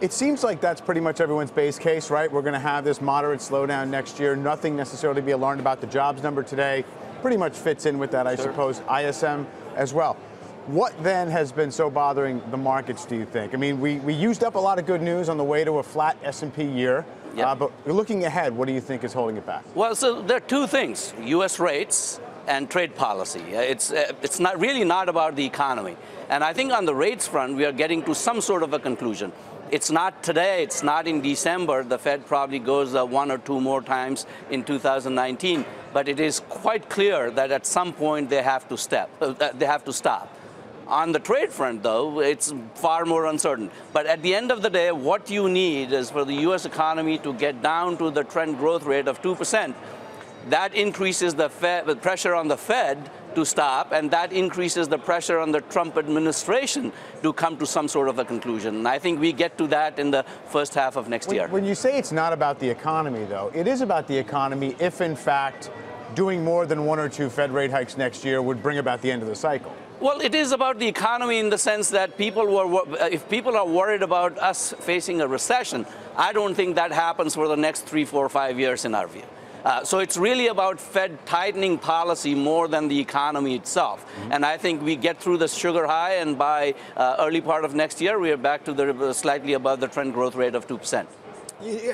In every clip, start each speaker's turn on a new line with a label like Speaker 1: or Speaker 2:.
Speaker 1: It seems like that's pretty much everyone's base case, right? We're going to have this moderate slowdown next year. Nothing necessarily to be alarmed about. The jobs number today pretty much fits in with that, I suppose. ISM as well. What then has been so bothering the markets, do you think? I mean, we used up a lot of good news on the way to a flat S&P year. Yep. But looking ahead, what do you think is holding it back?
Speaker 2: Well, so there are two things: U.S. rates and trade policy. It's not really not about the economy. And I think on the rates front, we are getting to some sort of a conclusion. It's not today, it's not in December. The Fed probably goes one or two more times in 2019. But it is quite clear that at some point they have to stop. On the trade front, though, it's far more uncertain. But at the end of the day, what you need is for the U.S. economy to get down to the trend growth rate of 2%. That increases the pressure on the Fed to stop, and that increases the pressure on the Trump administration to come to some sort of a conclusion. And I think we get to that in the first half of next year.
Speaker 1: When you say it's not about the economy, though, it is about the economy if, in fact, doing more than one or two Fed rate hikes next year would bring about the end of the cycle.
Speaker 2: Well, it is about the economy in the sense that if people are worried about us facing a recession, I don't think that happens for the next 3, 4, 5 years in our view. So it's really about Fed tightening policy more than the economy itself. Mm-hmm. And I think we get through the sugar high, and by early part of next year, we are back to the slightly above the trend growth rate of 2%.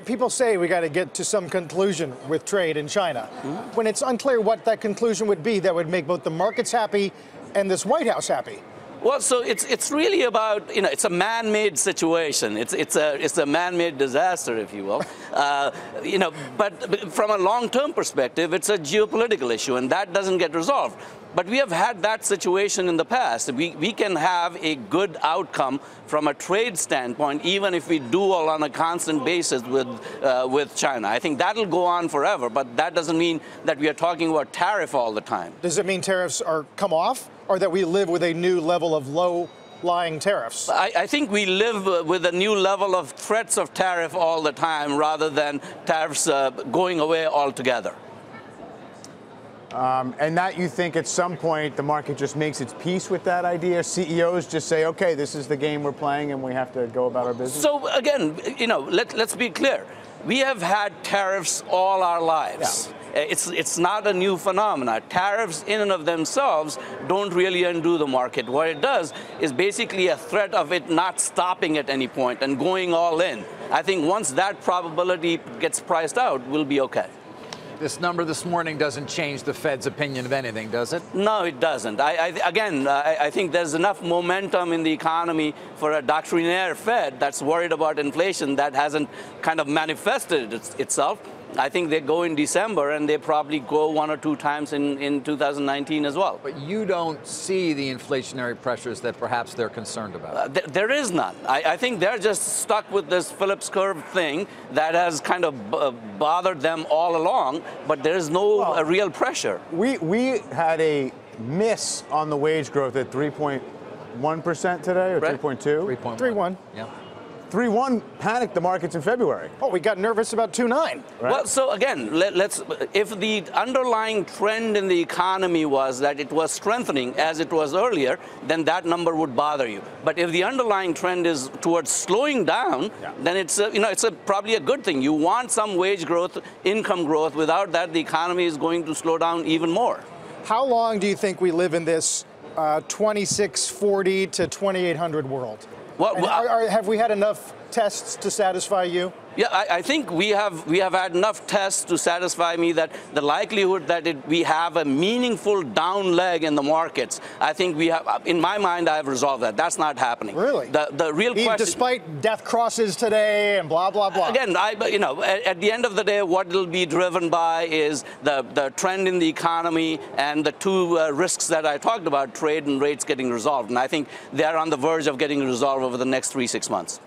Speaker 3: People say we got to get to some conclusion with trade in China. Mm-hmm. When it's unclear what that conclusion would be, that would make both the markets happy and this White House happy.
Speaker 2: Well, so it's really about, it's a man-made situation. It's a man-made disaster, if you will. But from a long-term perspective, it's a geopolitical issue, and that doesn't get resolved. But we have had that situation in the past. We can have a good outcome from a trade standpoint, even if we duel on a constant basis with China. I think that'll go on forever, but that doesn't mean that we are talking about tariff all the time.
Speaker 3: Does it mean tariffs are come off, or that we live with a new level of low-lying tariffs?
Speaker 2: I think we live with a new level of threats of tariff all the time, rather than tariffs going away altogether.
Speaker 1: And that you think at some point the market just makes its peace with that idea? CEOs just say, okay, this is the game we're playing and we have to go about our business?
Speaker 2: So again, let's be clear. We have had tariffs all our lives. Yeah. It's not a new phenomenon. Tariffs in and of themselves don't really undo the market. What it does is basically a threat of it not stopping at any point and going all in. I think once that probability gets priced out, we'll be okay.
Speaker 4: This number this morning doesn't change the Fed's opinion of anything, does it?
Speaker 2: No, it doesn't. I think there's enough momentum in the economy for a doctrinaire Fed that's worried about inflation that hasn't kind of manifested itself. I think they go in December, and they probably go one or two times in 2019 as well.
Speaker 4: But you don't see the inflationary pressures that perhaps they're concerned about?
Speaker 2: There is none. I think they're just stuck with this Phillips curve thing that has kind of bothered them all along, but there is no real pressure.
Speaker 1: We had a miss on the wage growth at 3.1% today, or 3.2?
Speaker 3: 3.1.
Speaker 4: Yeah.
Speaker 1: 3.1 panicked the markets in February.
Speaker 3: Oh, we got nervous about 2.9. Right?
Speaker 2: Well, so again, if the underlying trend in the economy was that it was strengthening as it was earlier, then that number would bother you. But if the underlying trend is towards slowing down, then it's probably a good thing. You want some wage growth, income growth. Without that, the economy is going to slow down even more.
Speaker 3: How long do you think we live in this 2640 to 2800 world? Well, have we had enough tests to satisfy you?
Speaker 2: Yeah, I think we have had enough tests to satisfy me that the likelihood that we have a meaningful down leg in the markets, I think we have, in my mind, I have resolved that. That's not happening.
Speaker 3: Really?
Speaker 2: The real question,
Speaker 3: despite death crosses today and blah, blah, blah.
Speaker 2: Again, at the end of the day, what it'll be driven by is the trend in the economy and the two risks that I talked about, trade and rates getting resolved. And I think they're on the verge of getting resolved over the next 3-6 months.